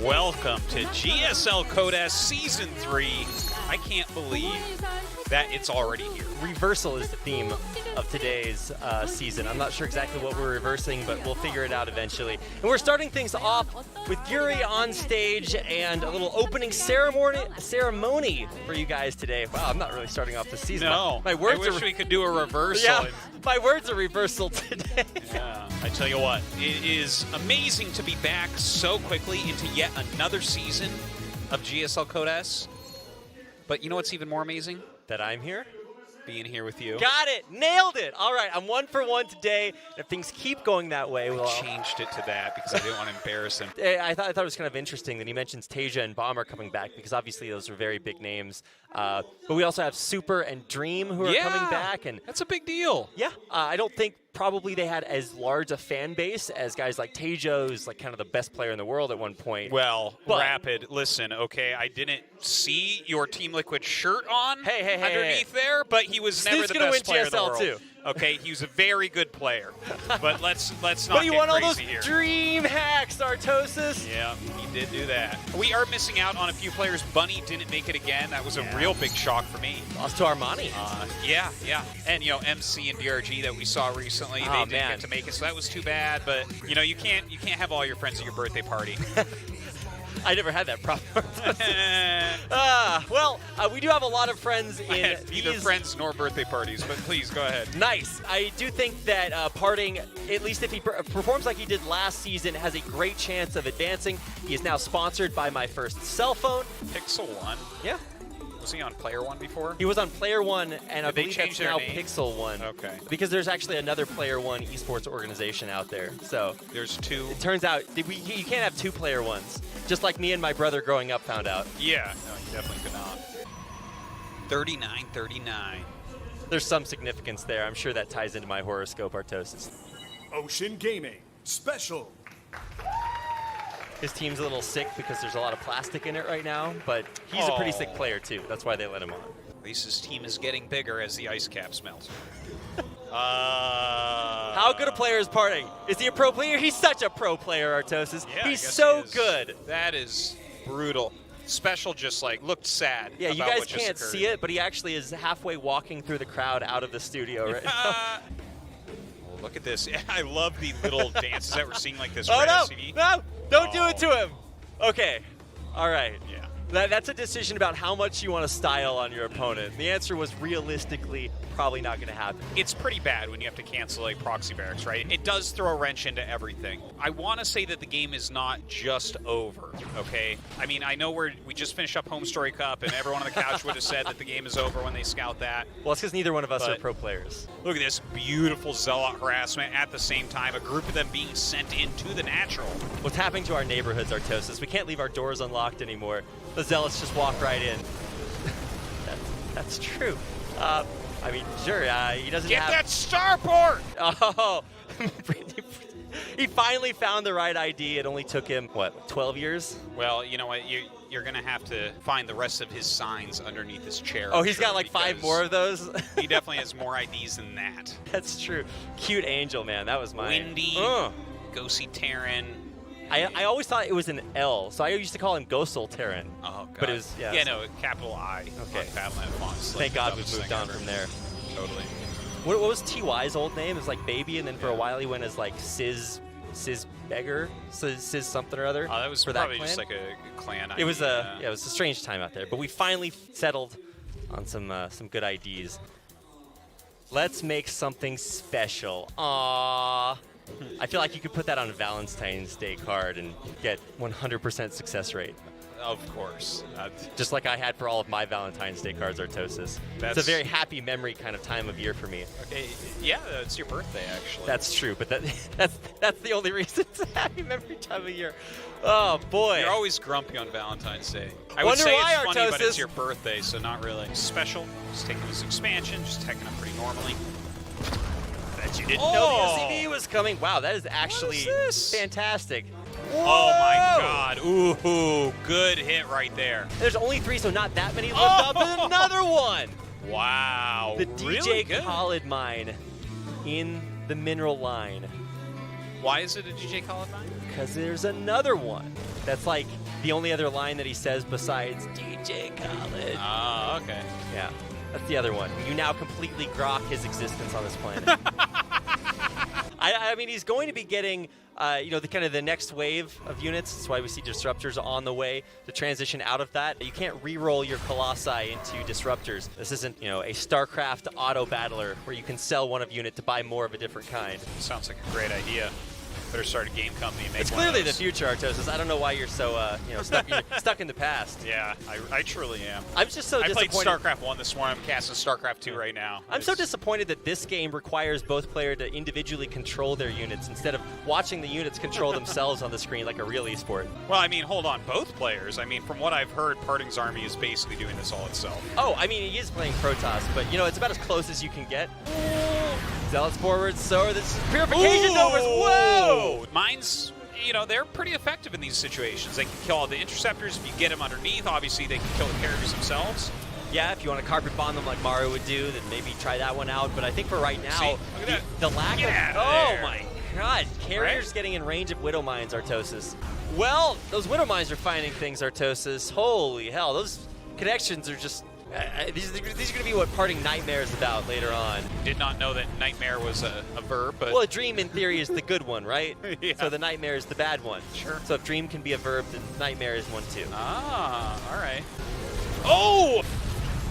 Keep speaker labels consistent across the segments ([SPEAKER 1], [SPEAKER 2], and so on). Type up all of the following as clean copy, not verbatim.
[SPEAKER 1] Welcome to GSL Code S Season 3. I can't believe that it's already here.
[SPEAKER 2] Reversal is the theme of today's season. I'm not sure exactly what we're reversing, but we'll figure it out eventually. And we're starting things off with Guri on stage and a little opening ceremony for you guys today. Wow, I'm not really starting off the season.
[SPEAKER 1] No,
[SPEAKER 2] my words
[SPEAKER 1] I wish we could do a reversal.
[SPEAKER 2] Yeah, my words are reversal today.
[SPEAKER 1] Yeah, I tell you what, it is amazing to be back so quickly into yet another season of GSL Code S. But you know what's even more amazing?
[SPEAKER 2] That I'm here?
[SPEAKER 1] Being here with you.
[SPEAKER 2] Got it! Nailed it! All right, I'm 1 for 1 today. If things keep going that way,
[SPEAKER 1] I changed it to that because I didn't want to embarrass him.
[SPEAKER 2] I thought it was kind of interesting that he mentions Tasia and Bomber coming back because obviously those are very big names. But we also have Super and Dream who are coming back, and
[SPEAKER 1] that's a big deal.
[SPEAKER 2] Yeah, I don't think probably they had as large a fan base as guys like Tasia, who's like kind of the best player in the world at one point.
[SPEAKER 1] Well, RAPiD, listen, okay, I didn't see your Team Liquid shirt on underneath there, but he was never the best player in the world.
[SPEAKER 2] Too.
[SPEAKER 1] Okay, he was a very good player, but let's not
[SPEAKER 2] but he
[SPEAKER 1] get
[SPEAKER 2] won all
[SPEAKER 1] crazy
[SPEAKER 2] those
[SPEAKER 1] here.
[SPEAKER 2] Dream hacks, Artosis.
[SPEAKER 1] Yeah, he did do that. We are missing out on a few players. Bunny didn't make it again. That was a real big shock for me.
[SPEAKER 2] Lost to Armani.
[SPEAKER 1] Yeah. And, you know, MC and DRG that we saw recently, they didn't get to make it, so that was too bad. But, you know, you can't have all your friends at your birthday party.
[SPEAKER 2] I never had that problem. We do have a lot of friends in
[SPEAKER 1] neither friends nor birthday parties, but please go ahead.
[SPEAKER 2] Nice. I do think that Parting, at least if he performs like he did last season, has a great chance of advancing. He is now sponsored by my first cell phone.
[SPEAKER 1] Pixel 1?
[SPEAKER 2] Yeah.
[SPEAKER 1] Was he on Player 1 before?
[SPEAKER 2] He was on Player 1, and I believe
[SPEAKER 1] it's
[SPEAKER 2] now
[SPEAKER 1] name?
[SPEAKER 2] Pixel 1.
[SPEAKER 1] Okay.
[SPEAKER 2] Because there's actually another Player 1 esports organization out there. So
[SPEAKER 1] there's two.
[SPEAKER 2] It turns out you can't have two Player 1s. Just like me and my brother growing up found out.
[SPEAKER 1] Yeah, no, you definitely could not. 39-39.
[SPEAKER 2] There's some significance there. I'm sure that ties into my horoscope, Artosis.
[SPEAKER 3] Ocean Gaming Special.
[SPEAKER 2] His team's a little sick because there's a lot of plastic in it right now, but he's a pretty sick player too. That's why they let him on.
[SPEAKER 1] At least his team is getting bigger as the ice cap melts.
[SPEAKER 2] How good a player is Parting? Is he a pro player? He's such a pro player, Artosis.
[SPEAKER 1] Yeah,
[SPEAKER 2] he's so good.
[SPEAKER 1] That is brutal. Special just like looked sad.
[SPEAKER 2] Yeah, you guys can't see it, but he actually is halfway walking through the crowd out of the studio right now.
[SPEAKER 1] Look at this. I love the little dances that we're seeing like this.
[SPEAKER 2] Oh, no!
[SPEAKER 1] SUV.
[SPEAKER 2] No! Don't do it to him! Okay. All right.
[SPEAKER 1] Yeah.
[SPEAKER 2] That's a decision about how much you want to style on your opponent. The answer was realistically probably not going to happen.
[SPEAKER 1] It's pretty bad when you have to cancel a proxy barracks, right? It does throw a wrench into everything. I want to say that the game is not just over, okay? I mean, I know we just finished up Home Story Cup, and everyone on the couch would have said that the game is over when they scout that.
[SPEAKER 2] Well, it's because neither one of us are pro players.
[SPEAKER 1] Look at this beautiful Zealot harassment at the same time, a group of them being sent into the natural.
[SPEAKER 2] What's happening to our neighborhoods, Artosis? We can't leave our doors unlocked anymore. The Zealots just walk right in. That's true. I mean, sure, he doesn't
[SPEAKER 1] Get that starport!
[SPEAKER 2] Oh, he finally found the right ID. It only took him, what, 12 years?
[SPEAKER 1] Well, you know what? You're going to have to find the rest of his signs underneath his chair.
[SPEAKER 2] Oh, he's got like 5 more of those?
[SPEAKER 1] He definitely has more IDs than that.
[SPEAKER 2] That's true. Cute Angel, man. That was mine.
[SPEAKER 1] Windy, Go see Terran.
[SPEAKER 2] I always thought it was an L, so I used to call him Ghostal Terran.
[SPEAKER 1] Oh, God.
[SPEAKER 2] But it was,
[SPEAKER 1] yeah, no, capital I.
[SPEAKER 2] Okay.
[SPEAKER 1] Battle.net fonts.
[SPEAKER 2] Thank God we've moved on from there.
[SPEAKER 1] Totally.
[SPEAKER 2] What was TY's old name? It was like Baby, and then for a while he went as like Sizz Beggar, Sizz something or other.
[SPEAKER 1] Oh, that was
[SPEAKER 2] for
[SPEAKER 1] probably
[SPEAKER 2] that
[SPEAKER 1] just like a clan ID.
[SPEAKER 2] It was it was a strange time out there, but we finally settled on some good IDs. Let's make something special. Aww. I feel like you could put that on a Valentine's Day card and get 100% success rate.
[SPEAKER 1] Of course.
[SPEAKER 2] Just like I had for all of my Valentine's Day cards, Artosis. It's a very happy memory kind of time of year for me.
[SPEAKER 1] Okay, yeah, it's your birthday, actually.
[SPEAKER 2] That's true, but that's the only reason it's a happy memory time of year. Oh, boy.
[SPEAKER 1] You're always grumpy on Valentine's Day. I
[SPEAKER 2] would say
[SPEAKER 1] why,
[SPEAKER 2] it's
[SPEAKER 1] funny,
[SPEAKER 2] Artosis.
[SPEAKER 1] but it's your birthday, so not really. Special, just taking this expansion, just taking it pretty normally.
[SPEAKER 2] Bet you didn't know the SCV was coming. Wow, that is actually fantastic. Whoa!
[SPEAKER 1] Oh my God! Ooh, good hit right there.
[SPEAKER 2] There's only 3, so not that many left up. And another one.
[SPEAKER 1] Wow.
[SPEAKER 2] The DJ Khaled mine in the mineral line.
[SPEAKER 1] Why is it a DJ Khaled mine?
[SPEAKER 2] Because there's another one that's like the only other line that he says besides DJ Khaled.
[SPEAKER 1] Oh, okay.
[SPEAKER 2] Yeah, that's the other one. You now completely grok his existence on this planet. I mean, he's going to be getting, the kind of the next wave of units. That's why we see disruptors on the way to transition out of that. You can't re-roll your Colossi into disruptors. This isn't, a StarCraft auto battler where you can sell one of unit to buy more of a different kind.
[SPEAKER 1] Sounds like a great idea. Better start a game company and make
[SPEAKER 2] It's
[SPEAKER 1] one of
[SPEAKER 2] clearly the
[SPEAKER 1] those.
[SPEAKER 2] future, Artosis. I don't know why you're so, stuck in the past.
[SPEAKER 1] Yeah, I truly am.
[SPEAKER 2] I'm just so
[SPEAKER 1] I played
[SPEAKER 2] disappointed.
[SPEAKER 1] StarCraft 1 this morning. I'm casting StarCraft 2 right now.
[SPEAKER 2] I'm so disappointed that this game requires both players to individually control their units instead of watching the units control themselves on the screen like a real esport.
[SPEAKER 1] Well, I mean, hold on. Both players. I mean, from what I've heard, Parting's army is basically doing this all itself.
[SPEAKER 2] Oh, I mean, he is playing Protoss, but, it's about as close as you can get. Zealots forward, so this Purification Novas. Whoa!
[SPEAKER 1] Mines, they're pretty effective in these situations. They can kill all the interceptors. If you get them underneath, obviously they can kill the carriers themselves.
[SPEAKER 2] Yeah, if you want to carpet bomb them like Mario would do, then maybe try that one out. But I think for right now,
[SPEAKER 1] See, look at
[SPEAKER 2] the lack
[SPEAKER 1] Get
[SPEAKER 2] of...
[SPEAKER 1] out of
[SPEAKER 2] Oh
[SPEAKER 1] there.
[SPEAKER 2] my god, carriers
[SPEAKER 1] Right?
[SPEAKER 2] getting in range of Widow Mines, Artosis. Well, those Widow Mines are finding things, Artosis. Holy hell, those connections are just... these are going to be what Parting Nightmare is about later on.
[SPEAKER 1] Did not know that nightmare was a verb, but
[SPEAKER 2] Well, a dream in theory is the good one, right?
[SPEAKER 1] Yeah.
[SPEAKER 2] So the nightmare is the bad one.
[SPEAKER 1] Sure.
[SPEAKER 2] So if dream can be a verb, then nightmare is one too.
[SPEAKER 1] ah, all right. Oh,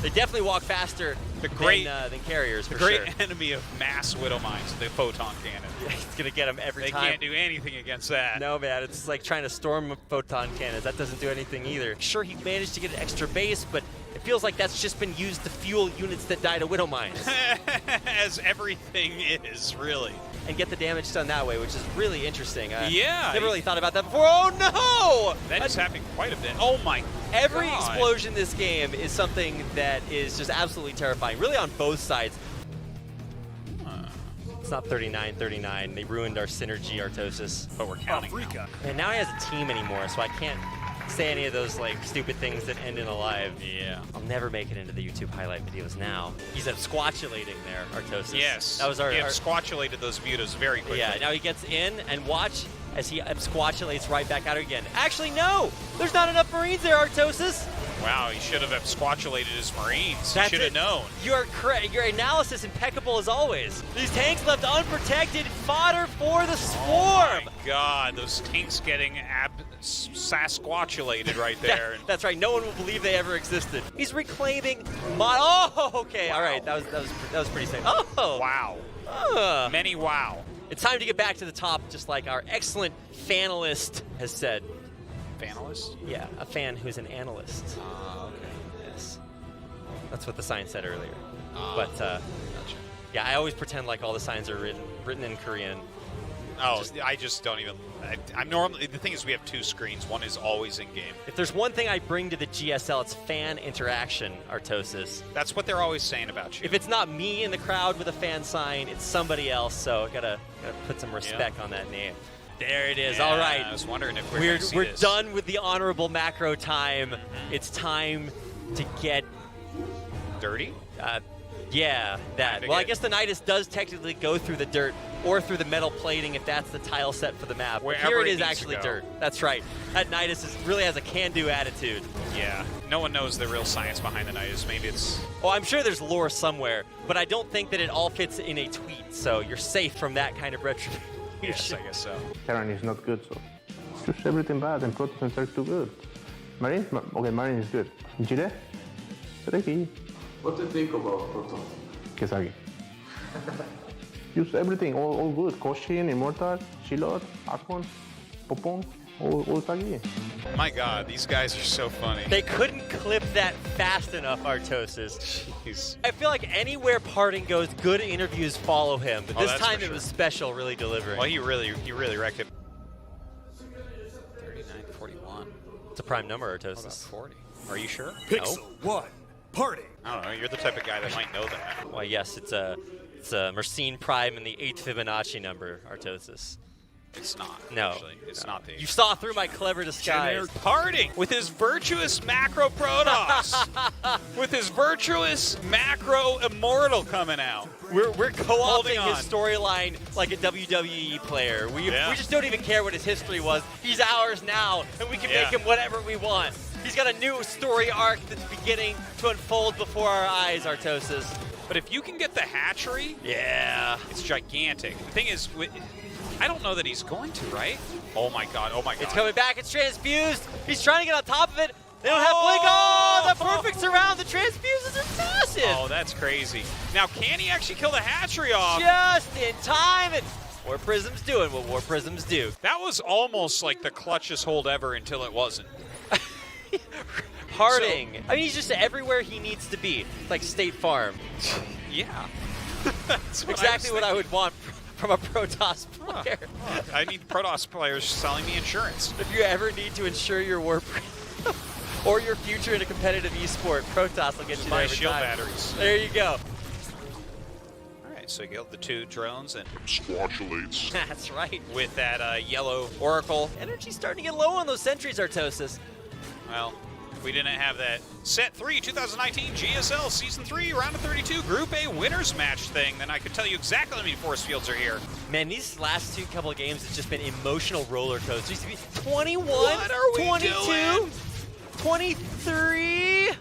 [SPEAKER 2] They definitely walk faster
[SPEAKER 1] The great-
[SPEAKER 2] than carriers,
[SPEAKER 1] the
[SPEAKER 2] for
[SPEAKER 1] great
[SPEAKER 2] sure.
[SPEAKER 1] enemy of mass Widow Mines, the photon cannon.
[SPEAKER 2] It's going to get them every
[SPEAKER 1] They
[SPEAKER 2] time.
[SPEAKER 1] can't do anything against that.
[SPEAKER 2] No, man, it's like trying to storm photon cannons. That doesn't do anything either. Sure, he managed to get an extra base, but it feels like that's just been used to fuel units that die to Widow Mines
[SPEAKER 1] As everything is, really.
[SPEAKER 2] and get the damage done that way, which is really interesting.
[SPEAKER 1] Yeah.
[SPEAKER 2] Never really thought about that before. Oh, no!
[SPEAKER 1] That is happening quite a bit. Oh, my
[SPEAKER 2] Every
[SPEAKER 1] God.
[SPEAKER 2] explosion in this game is something that is just absolutely terrifying, really on both sides. It's not 39-39. They ruined our synergy, Artosis.
[SPEAKER 1] But we're counting now.
[SPEAKER 3] Africa.
[SPEAKER 2] And now he has a team anymore, so I can't say any of those stupid things that end in alive.
[SPEAKER 1] Yeah.
[SPEAKER 2] I'll never make it into the YouTube highlight videos now. He's absquatulating there, Artosis.
[SPEAKER 1] Yes.
[SPEAKER 2] That was our...
[SPEAKER 1] He squatulated those mutas very quickly.
[SPEAKER 2] Yeah, now he gets in, and watch as he absquatulates right back out again. Actually, no! There's not enough Marines there, Artosis!
[SPEAKER 1] Wow, he should have squatulated his Marines. He
[SPEAKER 2] That's
[SPEAKER 1] should have
[SPEAKER 2] it.
[SPEAKER 1] known.
[SPEAKER 2] You are correct. Your analysis impeccable as always. These tanks left unprotected, fodder for the swarm.
[SPEAKER 1] Oh my God, those tanks getting sasquatulated right there.
[SPEAKER 2] That's right. No one will believe they ever existed. He's reclaiming. Oh, okay. All right. That was pretty safe. Oh,
[SPEAKER 1] Wow. Many wow.
[SPEAKER 2] It's time to get back to the top, just like our excellent fanalist has said.
[SPEAKER 1] Fanalist?
[SPEAKER 2] Yeah, a fan who's an analyst.
[SPEAKER 1] Okay.
[SPEAKER 2] Yes. That's what the sign said earlier.
[SPEAKER 1] Gotcha.
[SPEAKER 2] Yeah, I always pretend like all the signs are written in Korean.
[SPEAKER 1] Oh, I just don't even. I'm normally. The thing is, we have two screens. One is always in game.
[SPEAKER 2] If there's one thing I bring to the GSL, it's fan interaction, Artosis.
[SPEAKER 1] That's what they're always saying about you.
[SPEAKER 2] If it's not me in the crowd with a fan sign, it's somebody else. So gotta put some respect on that name. There it is.
[SPEAKER 1] Yeah,
[SPEAKER 2] All right.
[SPEAKER 1] I was wondering if
[SPEAKER 2] We're
[SPEAKER 1] gonna see this.
[SPEAKER 2] done with the honorable macro time. It's time to get
[SPEAKER 1] Dirty.
[SPEAKER 2] yeah, that.
[SPEAKER 1] Kinda
[SPEAKER 2] Well, I
[SPEAKER 1] get-
[SPEAKER 2] guess the Nidus does technically go through the dirt or through the metal plating if that's the tile set for the map. But here
[SPEAKER 1] Wherever
[SPEAKER 2] it
[SPEAKER 1] it
[SPEAKER 2] is
[SPEAKER 1] needs to
[SPEAKER 2] actually
[SPEAKER 1] go.
[SPEAKER 2] dirt. That's right. That Nidus really has a can-do attitude.
[SPEAKER 1] Yeah. No one knows the real science behind the Nidus. Maybe it's.
[SPEAKER 2] Oh, I'm sure there's lore somewhere, but I don't think that it all fits in a tweet, so you're safe from that kind of retribution.
[SPEAKER 1] Yes, I guess so.
[SPEAKER 4] Terran is not good, so it's just everything bad and Protestants are too good. Marine? Okay, Marine is good. Jire? Ready?
[SPEAKER 5] What do you think about Proton?
[SPEAKER 4] Kesagi. Use everything, all good. Koshin, Immortal, Shilot, Akon, Popong, all Sagi.
[SPEAKER 1] My God, these guys are so funny.
[SPEAKER 2] They couldn't clip that fast enough, Artosis.
[SPEAKER 1] Jeez.
[SPEAKER 2] I feel like anywhere Parting goes, good interviews follow him, but
[SPEAKER 1] Oh,
[SPEAKER 2] this
[SPEAKER 1] that's
[SPEAKER 2] time
[SPEAKER 1] for
[SPEAKER 2] it
[SPEAKER 1] sure.
[SPEAKER 2] was special, really delivering.
[SPEAKER 1] Well, he really wrecked it. 39-41.
[SPEAKER 2] It's a prime number,
[SPEAKER 1] About
[SPEAKER 2] Artosis.
[SPEAKER 1] 40. Are you sure?
[SPEAKER 3] Pixel 1. Party.
[SPEAKER 1] I don't know. You're the type of guy that might know that.
[SPEAKER 2] Well, yes, it's a Mercine Prime and the 8th Fibonacci number, Artosis.
[SPEAKER 1] It's not.
[SPEAKER 2] No.
[SPEAKER 1] Actually. It's not the
[SPEAKER 2] You saw through my clever disguise.
[SPEAKER 1] Parting with his virtuous macro Protoss. With his virtuous macro Immortal coming out.
[SPEAKER 2] We're co-opting
[SPEAKER 1] on.
[SPEAKER 2] his storyline like a WWE player. We just don't even care what his history was. He's ours now, and we can make him whatever we want. He's got a new story arc that's beginning to unfold before our eyes, Artosis.
[SPEAKER 1] But if you can get the hatchery, it's gigantic. The thing is, I don't know that he's going to, right? Oh my god, oh my god.
[SPEAKER 2] It's coming back, it's transfused. He's trying to get on top of it. They don't have blink. Oh, the perfect surround. The transfuses are massive.
[SPEAKER 1] Oh, that's crazy. Now, can he actually kill the hatchery off?
[SPEAKER 2] Just in time. And War Prism's doing what War Prisms do.
[SPEAKER 1] That was almost like the clutchest hold ever until it wasn't.
[SPEAKER 2] Harding. I mean, he's just everywhere he needs to be, like State Farm.
[SPEAKER 1] Yeah. That's
[SPEAKER 2] Exactly what I would want from a Protoss player.
[SPEAKER 1] I need Protoss players selling me insurance.
[SPEAKER 2] If you ever need to insure your War Prism or your future in a competitive esport, Protoss will get you there
[SPEAKER 1] My
[SPEAKER 2] every
[SPEAKER 1] shield
[SPEAKER 2] time.
[SPEAKER 1] batteries.
[SPEAKER 2] There you go.
[SPEAKER 1] All right, so you get the 2 drones and
[SPEAKER 6] Squatulates.
[SPEAKER 2] That's right.
[SPEAKER 1] with that yellow Oracle.
[SPEAKER 2] Energy's starting to get low on those sentries, Artosis.
[SPEAKER 1] Well, if we didn't have that Set 3 2019 GSL Season 3 Round of 32 Group A winners match thing, then I could tell you exactly how many force fields are here.
[SPEAKER 2] Man, these last couple of games have just been emotional roller coasters. 21,
[SPEAKER 1] What are we
[SPEAKER 2] 22,
[SPEAKER 1] doing?
[SPEAKER 2] 23.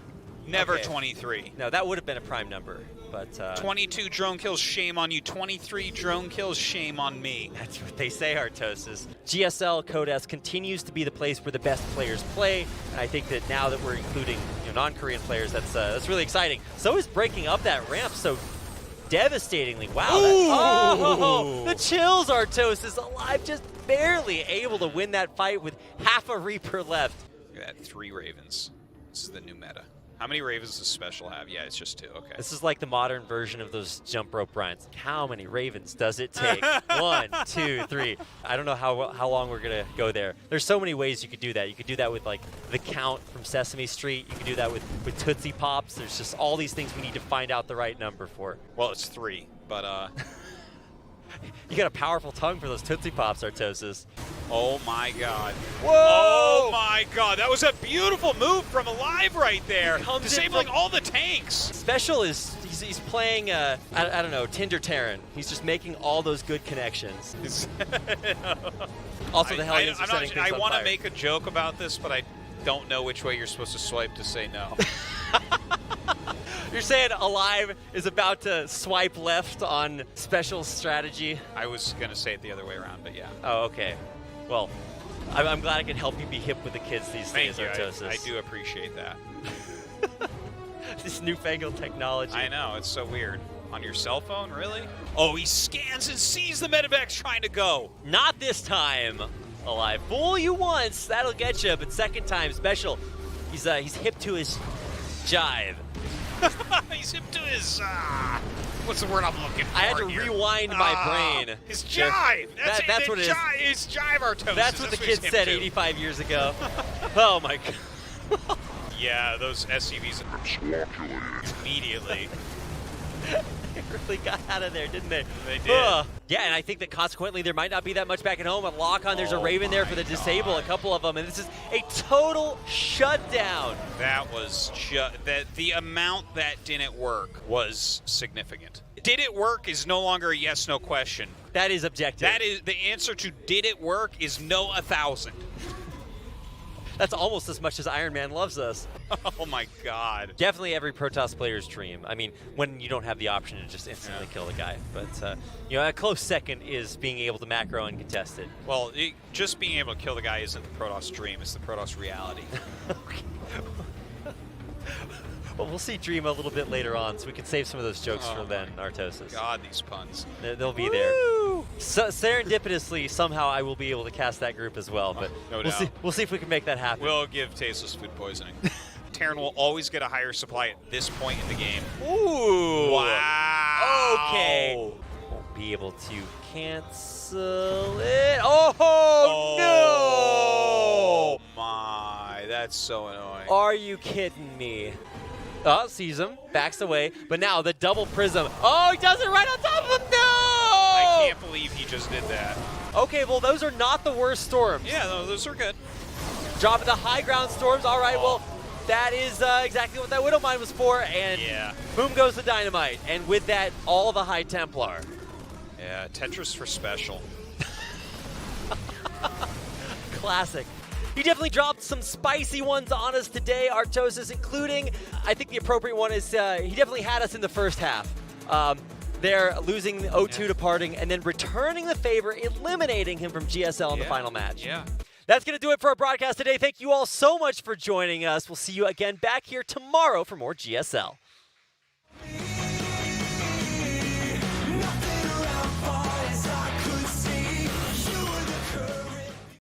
[SPEAKER 1] Never
[SPEAKER 2] Okay.
[SPEAKER 1] 23.
[SPEAKER 2] No, that would have been a prime number, but
[SPEAKER 1] 22 drone kills, shame on you. 23 drone kills, shame on me.
[SPEAKER 2] that's what they say, Artosis. GSL Codes continues to be the place where the best players play, and I think that now that we're including non-Korean players, that's really exciting. So is breaking up that ramp so devastatingly. Wow. The chills, Artosis, alive, just barely able to win that fight with half a Reaper left.
[SPEAKER 1] Look at that, 3 Ravens. This is the new meta. How many Ravens does Special have? Yeah, it's just 2. Okay.
[SPEAKER 2] This is like the modern version of those jump rope Bryants. How many Ravens does it take? 1, 2, 3. I don't know how long we're going to go there. There's so many ways you could do that. You could do that with like the Count from Sesame Street. You could do that with Tootsie Pops. There's just all these things we need to find out the right number for.
[SPEAKER 1] Well, it's 3, but
[SPEAKER 2] You got a powerful tongue for those Tootsie Pops, Artosis.
[SPEAKER 1] oh my god.
[SPEAKER 2] Whoa!
[SPEAKER 1] Oh my god, that was a beautiful move from Alive right there.
[SPEAKER 2] Comes in
[SPEAKER 1] Disabling
[SPEAKER 2] from-
[SPEAKER 1] all the tanks.
[SPEAKER 2] Special is he's playing I don't know, Tinder Terran. He's just making all those good connections. Also, the Hellions are setting things
[SPEAKER 1] I
[SPEAKER 2] on
[SPEAKER 1] want to
[SPEAKER 2] fire.
[SPEAKER 1] make a joke about this, but I don't know which way you're supposed to swipe to say no.
[SPEAKER 2] You're saying Alive is about to swipe left on Special's strategy?
[SPEAKER 1] I was going to say it the other way around, but yeah.
[SPEAKER 2] Oh, okay. Well, I'm glad I can help you be hip with the kids these
[SPEAKER 1] Thank
[SPEAKER 2] days,
[SPEAKER 1] you.
[SPEAKER 2] Artosis.
[SPEAKER 1] I do appreciate that.
[SPEAKER 2] This newfangled technology.
[SPEAKER 1] I know, it's so weird. On your cell phone, really? Oh, he scans and sees the Medivacs trying to go.
[SPEAKER 2] Not this time, Alive. Fool you once, that'll get you, but second time, Special. He's hip to his jive.
[SPEAKER 1] He's hip to his, what's the word I'm looking for
[SPEAKER 2] I had to
[SPEAKER 1] here?
[SPEAKER 2] rewind my brain.
[SPEAKER 1] His jive.
[SPEAKER 2] That's what it is.
[SPEAKER 1] His jive Artosis.
[SPEAKER 2] That's what the
[SPEAKER 1] he's
[SPEAKER 2] kids
[SPEAKER 1] hip
[SPEAKER 2] said
[SPEAKER 1] to.
[SPEAKER 2] 85 years ago. Oh my god.
[SPEAKER 1] Yeah, those SUVs
[SPEAKER 6] Squatulates.
[SPEAKER 1] immediately.
[SPEAKER 2] They really got out of there, didn't they?
[SPEAKER 1] They did.
[SPEAKER 2] Yeah, and I think that consequently there might not be that much back at home. At Lock-On, there's a
[SPEAKER 1] Oh
[SPEAKER 2] Raven there
[SPEAKER 1] my
[SPEAKER 2] for the disable,
[SPEAKER 1] God.
[SPEAKER 2] a couple of them, and this is a total shutdown.
[SPEAKER 1] That was that the amount that didn't work was significant. Did it work is no longer a yes no question.
[SPEAKER 2] That is objective.
[SPEAKER 1] That is the answer to did it work is no 1,000.
[SPEAKER 2] That's almost as much as Iron Man loves us.
[SPEAKER 1] Oh my god.
[SPEAKER 2] Definitely every Protoss player's dream. I mean, when you don't have the option to just instantly kill the guy. But, a close second is being able to macro uncontested.
[SPEAKER 1] Well, just being able to kill the guy isn't the Protoss dream, it's the Protoss reality.
[SPEAKER 2] Well, we'll see Dream a little bit later on, so we can save some of those jokes
[SPEAKER 1] Oh
[SPEAKER 2] for then, Artosis.
[SPEAKER 1] God, these puns.
[SPEAKER 2] They'll be there. So, serendipitously, somehow I will be able to cast that group as well, but
[SPEAKER 1] No
[SPEAKER 2] we'll
[SPEAKER 1] doubt.
[SPEAKER 2] see. We'll see if we can make that happen.
[SPEAKER 1] We'll give tasteless food poisoning. Terran will always get a higher supply at this point in the game.
[SPEAKER 2] Ooh.
[SPEAKER 1] Wow.
[SPEAKER 2] Okay. Won't be able to cancel it. Oh, no!
[SPEAKER 1] Oh my, that's so annoying.
[SPEAKER 2] Are you kidding me? Oh, sees him, backs away, but now the double prism. Oh, he does it right on top of him. No!
[SPEAKER 1] I can't believe he just did that.
[SPEAKER 2] Okay, well, those are not the worst storms.
[SPEAKER 1] Yeah, no, those are good.
[SPEAKER 2] Dropping the high ground storms. All right, well, that is exactly what that Widow Mine was for. And boom goes the Dynamite. And with that, all the High Templar.
[SPEAKER 1] Yeah, Tetris for special.
[SPEAKER 2] Classic. He definitely dropped some spicy ones on us today, Artosis, including, I think the appropriate one is, he definitely had us in the first half. They're losing 0-2 to Parting and then returning the favor, eliminating him from GSL in the final match.
[SPEAKER 1] Yeah.
[SPEAKER 2] That's going to do it for our broadcast today. Thank you all so much for joining us. We'll see you again back here tomorrow for more GSL.